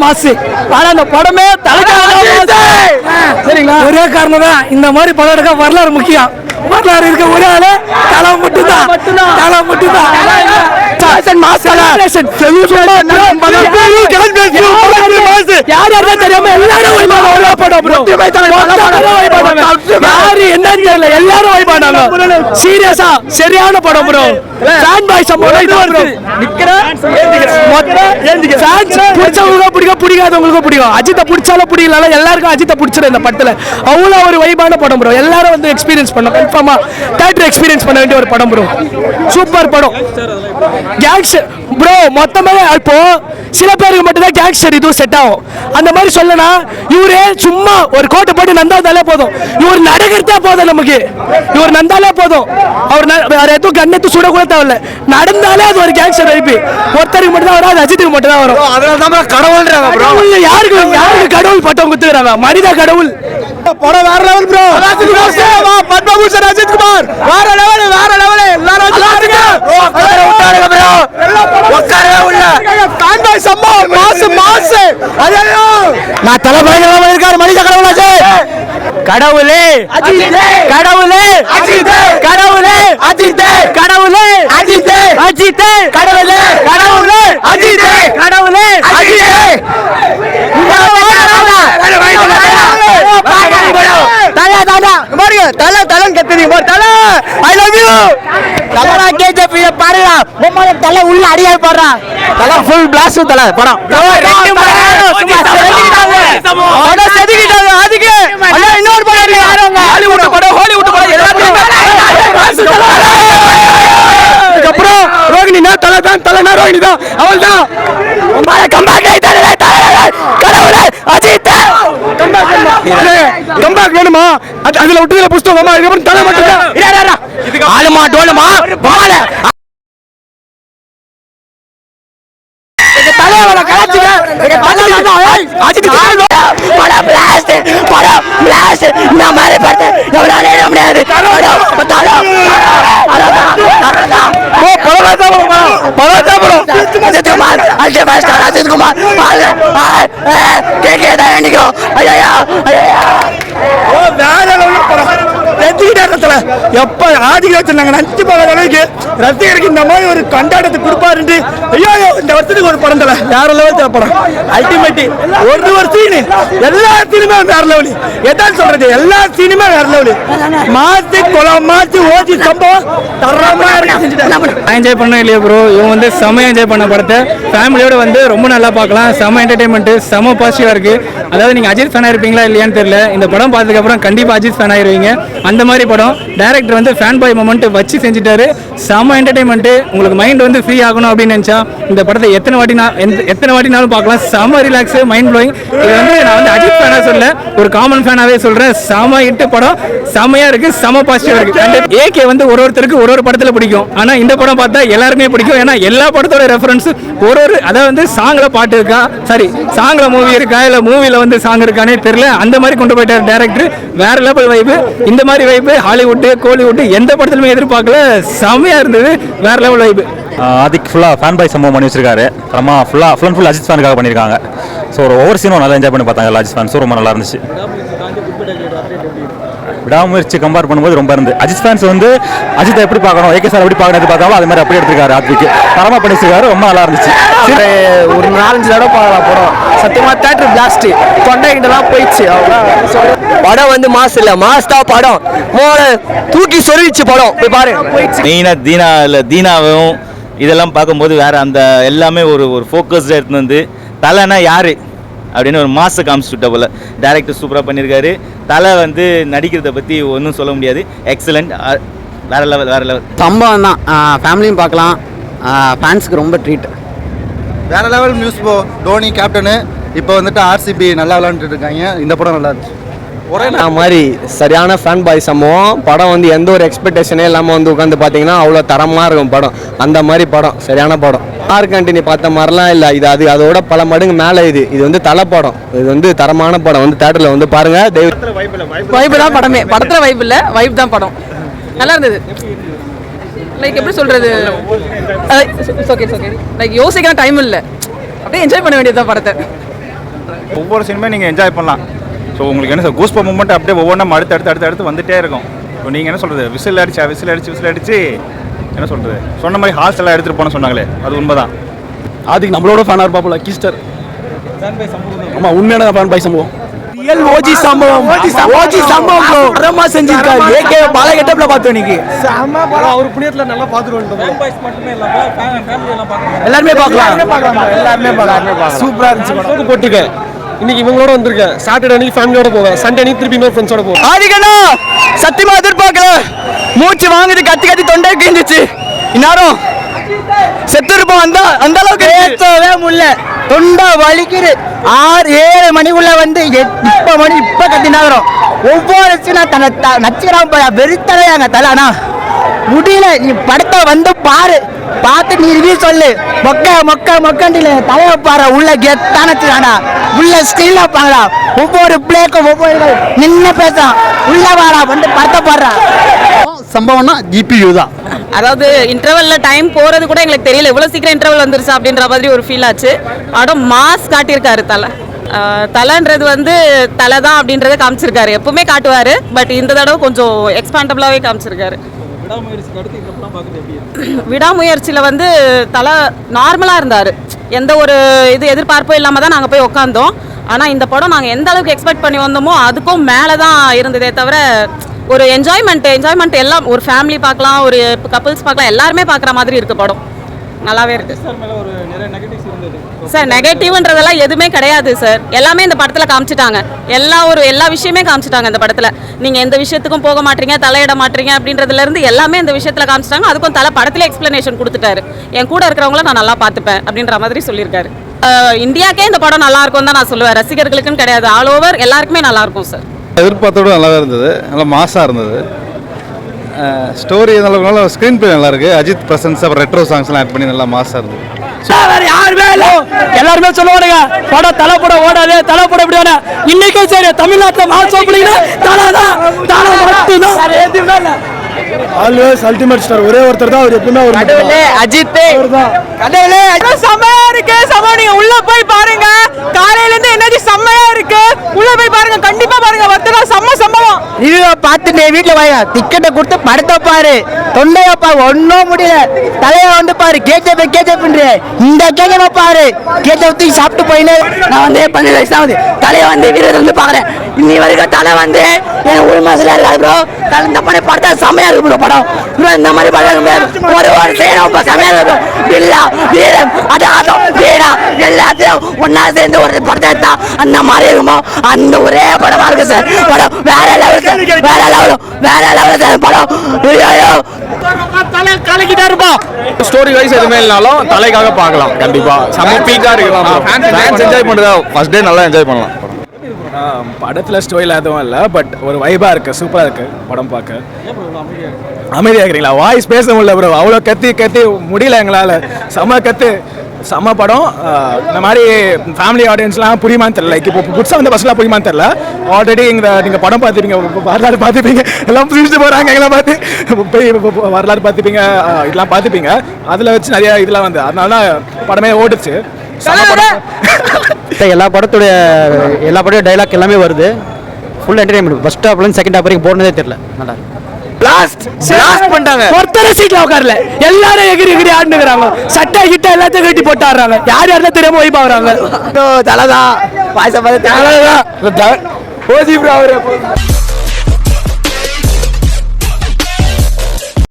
மாசு. ஆனா அந்த படமே சரிங்களா? ஒரே காரணம் தான், இந்த மாதிரி படம் எடுக்க வரலாறு முக்கியம். வரலாறு இருக்க ஒரே ஆளு தலை மட்டும்தான். தலை மட்டும்தான். தெரியாம எல்லாரும் சீரியஸா சரியான படம் ப்ரோ. பிடிக்காதவங்களுக்கும் பிடிக்கும். அஜித்தை பிடிச்சாலும் பிடிக்கல, எல்லாருக்கும் அஜித்தை பிடிச்சிடும் இந்த படத்துல. அவ்வளவு ஒரு வைபான படம் ப்ரோ. எல்லாரும் வந்து எக்ஸ்பீரியன்ஸ் பண்ண கன்ஃபார்மா தியேட்டர் எக்ஸ்பீரியன்ஸ் பண்ண வேண்டிய ஒரு படம் ப்ரோ. சூப்பர் படம். கேங்ஸ்டர் ப்ரோ மொத்தமே இப்போ சில பேருக்கு மட்டும் தான் கேங்ஸ்டர் இதுவும் செட் ஆகும். அந்த மாதிரி சொல்லனா இவரே சும்மா ஒரு கோட்டை போட்டு நந்தாலே போதும். இவர் நடக்கிறதே போதும் நமக்கு. இவர் நந்தாலே போதும். அவர் வேற எதுவும் கண்ணெத்து சுட கூட தேவையில்ல. நடந்தாலே அது ஒரு கேங்ஸ்டர் வைப்பு. ஒருத்தருக்கு மட்டும் தான் வரும், அது அஜித்துக்கு மட்டும் தான் வரும். அதனால தான் கடவுள்ன்றாங்க ப்ரோ. யாருக்கு கடவுள் பட்டம் குத்துறாங்க? மனித கடவுள். படம் வேற லெவல் ப்ரோ. பத்மபூஷன் அஜித் குமார் வேற லெவல். எல்லாரும் உட்காருங்க ப்ரோ. உட்காரவே உள்ள ஃபேன் பாய் சம்பா மாஸ். ஐயோ நான் தலைமையில இருக்காரு மனித கடவுளாச்சே. கடவுளே அஜித், கடவுளே அஜித், கடவுளே அஜித், கடவுளே அஜித், அஜித், கடவுளே கடவுளே அஜித், கடவுளே அஜித். தலை உள்ள அடியா போடுறா. தலை ஃபுல் பிளாஸ்ட். தலை படம் அதுக்கு இன்னொரு படம் ஹாலிவுட் படம் அதுக்கப்புறம் ரோகிணினா தலை தான். தலைனா ரோகிணி தான். அவள் தான் கம்பேக் வேணுமா? அதுல விட்டு புஸ்தகமா தலை மட்டும் ஆளுமா டோலுமா தலைவர கலாச்சிங்க. எப்ப ஆதிக்க வச்சிருந்தாங்க நச்சு பல அளவுக்கு ரசிகருக்கு இந்த மாதிரி ஒரு கண்டாட்டத்தை கொடுப்பாரு. ஐயோ இந்த வருஷத்துக்கு ஒரு படம் தலை வேற லெவல் படம். அல்டிமேட் ஒரு சீனு எல்லா சீனுமே வேற லெவலு. எதான் சொல்றது, எல்லா சீனுமே வேற லெவலு. மாத்தி கொலம் மாத்தி ஓஜி சம்பவம் தரமா என்ஜாய் பண்ண இல்லையா ப்ரோ? இவங்க வந்து செம்ம என்ஜாய் பண்ண படத்தை ஃபேமிலியோட வந்து ரொம்ப நல்லா பார்க்கலாம். செம்ம என்டர்டைன்மெண்ட், செம்ம பாசிட்டிவா இருக்கு. அதாவது நீங்க அஜித் ஃபேனா இருப்பீங்களா இல்லையான்னு தெரியல, இந்த படம் பார்த்ததுக்கு அப்புறம் கண்டிப்பா அஜித் ஃபேன் ஆயிருவீங்க. அந்த மாதிரி படம். டைரக்டர் வந்து ஃபேன் பாய் மொமெண்ட் வச்சு செஞ்சுட்டாரு. செம்ம என்டர்டைன்மெண்ட். உங்களுக்கு மைண்ட் வந்து ஃப்ரீ ஆகணும் அப்படின்னு நினைச்சா இந்த படத்தை எத்தனை வாட்டினாலும் பார்க்கலாம். செம்ம ரிலாக்ஸ், மைண்ட் ப்ளோயிங். இது வந்து நான் வந்து அஜித் ஃபேனா சொல்ல, ஒரு காமன் ஃபேனாவே சொல்றேன். செம்ம ஹிட் படம், செம்மையா இருக்கு, செம்ம பாசிட்டிவா இருக்கு. ஏகே வந்து ஒருத்தருக்கு ஒரு படத்துல பிடிக்கும். ஆனா இந்த படம் பார்த்தா எல்லாருமே பிடிக்கும். ஏன்னா எல்லா படத்தோட ரெஃபரன்ஸ் அதாவது வந்து சாங்ல பாட்டு இருக்கா, சாரி சாங்ல மூவி இருக்கா, இல்ல மூவில வந்து சாங் இருக்கானே தெரியல. அந்த மாதிரி கொண்டு போயிட்டார் டைரக்டர். வேற லெவல் வைப்பு. இந்த மாதிரி வைப்பு ஹாலிவுட் கோலிவுட் எந்த படத்துலயுமே எதிர்பார்க்கல. செம்மையா இருந்தது, வேற லெவல் வைப்பு. அதுக்கு ஃபுல்லாக ஃபேன் பாய் சம்பவம் பண்ணி வச்சிருக்காரு. அப்புறமா ஃபுல் அஜித் ஃபேனுக்காக பண்ணியிருக்காங்க. ஸோ ஒரு ஒவ்வொரு சீனும் நல்லா என்ஜாய் பண்ணி பார்த்தாங்க எல்லா அஜித் ஃபேன்ஸும். ரொம்ப நல்லா இருந்துச்சு. விடாமுயற்சி கம்பேர் பண்ணும்போது ரொம்ப இருந்து அஜித் ஃபேன்ஸ் வந்து அஜித்தை எப்படி பார்க்கணும், ஏகே சார் எப்படி பார்க்கணும் பார்த்தாலும் அது மாதிரி அப்படி எடுத்துருக்காரு. அதுக்கு தரமாக பண்ணிச்சிருக்காரு. ரொம்ப நல்லா இருந்துச்சு. ஒரு 4-5 தடவை பார்க்கலாம் படம். சத்தியமா தியேட்டர் பிளாஸ்ட் தொண்டைகிட்டலாம் போயிடுச்சு. படம் வந்து மாஸ் இல்ல, மாஸ் தான் படம். தூக்கி சொருவிச்சு படம் போய் பாரு. தீனாவும் இதெல்லாம் பார்க்கும்போது வேற அந்த எல்லாமே ஒரு ஃபோக்கஸ்டாக எடுத்துன்னு வந்து தலைனா யாரு அப்படின்னு ஒரு மாசை காமிச்சுட்ட போல டைரக்டர் சூப்பராக பண்ணியிருக்காரு. தலை வந்து நடிக்கிறத பற்றி ஒன்றும் சொல்ல முடியாது. எக்ஸலண்ட், வேற லெவல் சம்பவம் தான். ஃபேமிலியும் பார்க்கலாம். ஃபேன்ஸுக்கு ரொம்ப ட்ரீட். வேற லெவல் நியூஸ். தோனி கேப்டனு இப்போ வந்துட்டு ஆர்சிபி நல்லா விளையாண்டுட்டு இருக்காங்க. இந்த படம் நல்லா இருந்துச்சு. ஒரே மாதிரி சரியான ஃபேன் பாய் சம்பவம். படம் வந்து எந்த ஒரு எக்ஸ்பெக்டேஷனே இல்லாமல் வந்து உட்காந்து பார்த்தீங்கன்னா அவ்வளோ தரமாக இருக்கும் படம். அந்த மாதிரி படம், சரியான படம். ஆர்கண்டினி பார்த்த மாதிரிலாம் இல்லை இது. அதோட பல மடங்கு மேலே இது வந்து தலை படம். இது வந்து தரமான படம். வந்து தேட்டரில் வந்து பாருங்க. வைப் தான் படமே. படத்தில் வைப் இல்லை, வைப் தான் படம். நல்லா இருந்தது. லைக் எப்படி சொல்றது, லைக் யோசிக்க டைம் இல்லை, அப்படியே என்ஜாய் பண்ண வேண்டியதுதான் படத்தை. ஒவ்வொரு சினிமா நீங்கள் என்ஜாய் பண்ணலாம். ஸோ உங்களுக்கு என்ன சார் கூஸ்ப மூமெண்ட் அப்படியே ஒவ்வொன்றும் அடுத்து வந்துட்டே இருக்கும். இப்போ நீங்கள் என்ன சொல்கிறது, விசில் அடிச்சு என்ன சொல்கிறது, சொன்ன மாதிரி ஹாஸ்டலாக எடுத்துகிட்டு போன சொன்னாங்களே, அது உண்மைதான். அதுக்கு நம்மளோட ஃபேனாக இருப்பாப்புல கிஸ்டர். ஆமாம், உண்மையான ஃபேன் பாய் சம்பவம். ரியல் ஓஜி சம்பவம் ப்ரோ. அதமா செஞ்சிருக்காரு. ஏகே பால கெட்டப்ல பார்த்தோம் இன்னைக்கு. செம படம். அவர் புண்ணியத்துல நல்லா பாத்துட்டு வந்துட்டோம். ஃபேன் பாய்ஸ் மட்டுமே இல்ல, ஃபேமிலி எல்லாம் பார்க்கலாம். எல்லாரும் பார்க்கலாம். சூப்பரா இருந்துச்சு படம். போட்டுக்க. இன்னைக்கு இவங்களோட வந்திருக்கேன். சாட்டர்டே அன்னைக்கு ஃபேமிலியோட போவேன். சண்டே அன்னைக்கு திருப்பி இன்னொரு ஃப்ரெண்ட்ஸோட போவேன். ஆதிகனா சத்தியமா எதிர்பார்க்கல. மூச்சு வாங்குது, கத்தி தொண்டை கிழிஞ்சிச்சு. இன்னாரும் செத்துருப்போம். அந்த அளவுக்கு ஏத்தவே முடியல. தொண்டை வலிக்குது. 6-7 மணிக்குள்ள வந்து இப்ப கத்தினாகிறோம். ஒவ்வொரு சீனும் தன்னை நச்சுக்கிறான். வெறுத்தலையாங்க தலானா முடியல. நீ படத்தை வந்து பாரு, பார்த்து நீ ரிவ்யூ சொல்லு. மொக்கண்டில தலையை பாரு. உள்ள கெத்தானச்சுடா, உள்ள ஸ்கிரீன்ல பாங்களா. ஒவ்வொரு பிளேக்கும் ஒவ்வொரு நின்று பேசுறான். உள்ள வாடா, வந்து படத்தை பாடுறா. சம்பவம்னா ஜிபியூ தான். அதாவது இன்டர்வல்ல டைம் போறது கூட எங்களுக்கு தெரியல. இவ்வளவு சீக்கிரம் இன்டர்வல் வந்துருச்சு அப்படின்ற மாதிரி ஒரு ஃபீல் ஆச்சு. படம் மாஸ் காட்டியிருக்காரு தலைன்றது வந்து தலை தான் அப்படின்றத காமிச்சிருக்காரு. எப்பவுமே காட்டுவாரு, பட் இந்த தடவை கொஞ்சம் எக்ஸ்பாண்டபிளாவே காமிச்சிருக்காரு. விடாமுயற்சியில் வந்து தலை நார்மலாக இருந்தார். எந்த ஒரு எதிர்பார்ப்பும் இல்லாமல் தான் நாங்கள் போய் உட்காந்தோம். ஆனால் இந்த படம் நாங்கள் எந்த அளவுக்கு எக்ஸ்பெக்ட் பண்ணி வந்தோமோ அதுக்கும் மேலே தான் இருந்ததே தவிர ஒரு என்ஜாய்மெண்ட் எல்லாம் ஒரு ஃபேமிலி பார்க்கலாம், ஒரு கப்புள்ஸ் பார்க்கலாம், எல்லாருமே பார்க்குற மாதிரி இருக்குது படம். நல்லாவே இருக்கு சார். நெகட்டிவ்ன்றதெல்லாம் எதுவுமே கிடையாது சார். எல்லாமே இந்த படத்தில் காமிச்சிட்டாங்க. எல்லா விஷயமே காமிச்சிட்டாங்க இந்த படத்தில். நீங்கள் எந்த விஷயத்துக்கும் போக மாட்டீங்க, தலையிட மாட்டீங்க அப்படின்றதுலேருந்து எல்லாமே இந்த விஷயத்தில் காமிச்சிட்டாங்க. அதுக்கும் தலை படத்தில் எக்ஸ்பிளனேஷன் கொடுத்துட்டாரு. என் கூட இருக்கிறவங்கள நான் நல்லா பார்த்துப்பேன் அப்படின்ற மாதிரி சொல்லியிருக்காரு. இந்தியாக்கே இந்த படம் நல்லா இருக்கும் தான் நான் சொல்லுவேன். ரசிகர்களுக்குன்னு கிடையாது, ஆல் ஓவர் எல்லாருக்குமே நல்லா இருக்கும் சார். எதிர்பார்த்தோட நல்லாவே இருந்தது. நல்லா மாசாக இருந்தது. ஸ்டோரி நல்லா, ஸ்க்ரீன் பிளே நல்லா இருக்கு. அஜித் பிரசன்ஸ், அப்புறம் ரெட்ரோ சாங்ஸ்லாம் ஆட் பண்ணி நல்லா மாசாக இருந்தது. எல்லாருமே சொல்லுவானுங்க படம் தலை படம் ஓடாது, தலை படம் இப்படி ஓட. இன்னைக்கே சரி, தமிழ்நாட்டில் மாஸ் ஓப்பனிங் தலை மட்டும்தான். ஆல்வேஸ் அல்டிமேட் ஸ்டார் ஒரே ஒருத்தர் தான். அவர் எப்பவுமே ஒரு அஜித் கடவுளே. செம்மையா இருக்கு. நீங்க உள்ள போய் பாருங்க. காலையில இருந்து எனர்ஜி செம்மையா இருக்கு. உள்ள போய் பாருங்க, கண்டிப்பா பாருங்க. வர்த்தனா செம்ம சம்பவம். இது பார்த்துட்டு வீட்டுல வாங்க, டிக்கெட்டை கொடுத்து படத்தை பாரு. தொண்டையா பாரு, ஒன்னும் முடியல. தலைய வந்து பாரு. கேஜப் இந்த கேஜப் பாரு. கேஜப் தூக்கி சாப்பிட்டு போயின்னு நான் வந்து 15 வயசு தான் வந்து தலையை வந்து வீரர் வந்து பாக்குறேன். இன்னி வரைக்கும் தலை வந்து எனக்கு ஒரு மாசம் இருக்காது ப்ரோ. இந்த படம் பார்த்தா செம்மையா இருக்கு ப்ரோ. படம் இந்த மாதிரி படம் ஒரு சேனம் செம்மையா இருக்கு. வில்லா வீரம் அடாதம் வீரா எல்லாத்தையும் ஒன்னா சேர்ந்து ஒரு படத்தை எடுத்தா அந்த மாதிரி இருக்குமோ அந்த ஒரே படமா இருக்கு சார். படம் வேற லெவலுக்கு சார் படம். தலை கலக்கிட்டா இருப்போம். ஸ்டோரி வைஸ் எதுவுமே இல்லைனாலும் தலைக்காக பார்க்கலாம். கண்டிப்பா செம்ம பீக்கா இருக்கலாம். ஃபேன்ஸ் என்ஜாய் பண்ணுறதா ஃபர்ஸ்ட் டே நல்லா என்ஜாய் பண்ணலாம். படத்தில் ஸ்டோரியில் எதுவும் இல்லை, பட் ஒரு வைபாக இருக்குது, சூப்பராக இருக்குது படம் பார்க்க. அமைதியாக இருக்கிறீங்களா? வாய்ஸ் பேச முடியல ப்ரோ. அவ்வளோ கத்தி முடியல எங்களால். செம்ம படம். இந்த மாதிரி ஃபேமிலி ஆடியன்ஸ்லாம் புரியுமான்னு தெரியல. இப்போ புதுசாக வந்து பஸ்லாம் புரியுமான்னு தெரியல. ஆல்ரெடி நீங்கள் படம் பார்த்துப்பீங்க, வரலாறு பார்த்துப்பீங்க, எல்லாம் புரிஞ்சுட்டு போகிறாங்க. எங்களை பார்த்து போய் வரலாறு பார்த்துப்பீங்க, இதெல்லாம் பார்த்துப்பீங்க. அதில் வச்சு நிறைய இதெல்லாம் வந்து அதனால தான் படமே ஓடுச்சு. எல்லா படத்தோடைய டைலாக் எல்லாமே வருது. Full entertainment. ஃபர்ஸ்ட் ஹாஃப்லேருந்து செகண்ட் ஹாஃப் வரைக்கும் போனதே தெரியல. நல்லா லாஸ்ட் பண்ணிட்டாங்க. ஒருத்தர சீட்ல உட்காரல, எல்லாரும் எகிரி ஆடுனுக்குறாங்க. சட்டை கிட்ட எல்லாத்தையும் கட்டி போட்டு ஆடுறாங்க. யாரும் தெரியாம போய் பாக்குறாங்க. தலைதான் பாயசம் தலைதான் ஓசி ப்ரோ.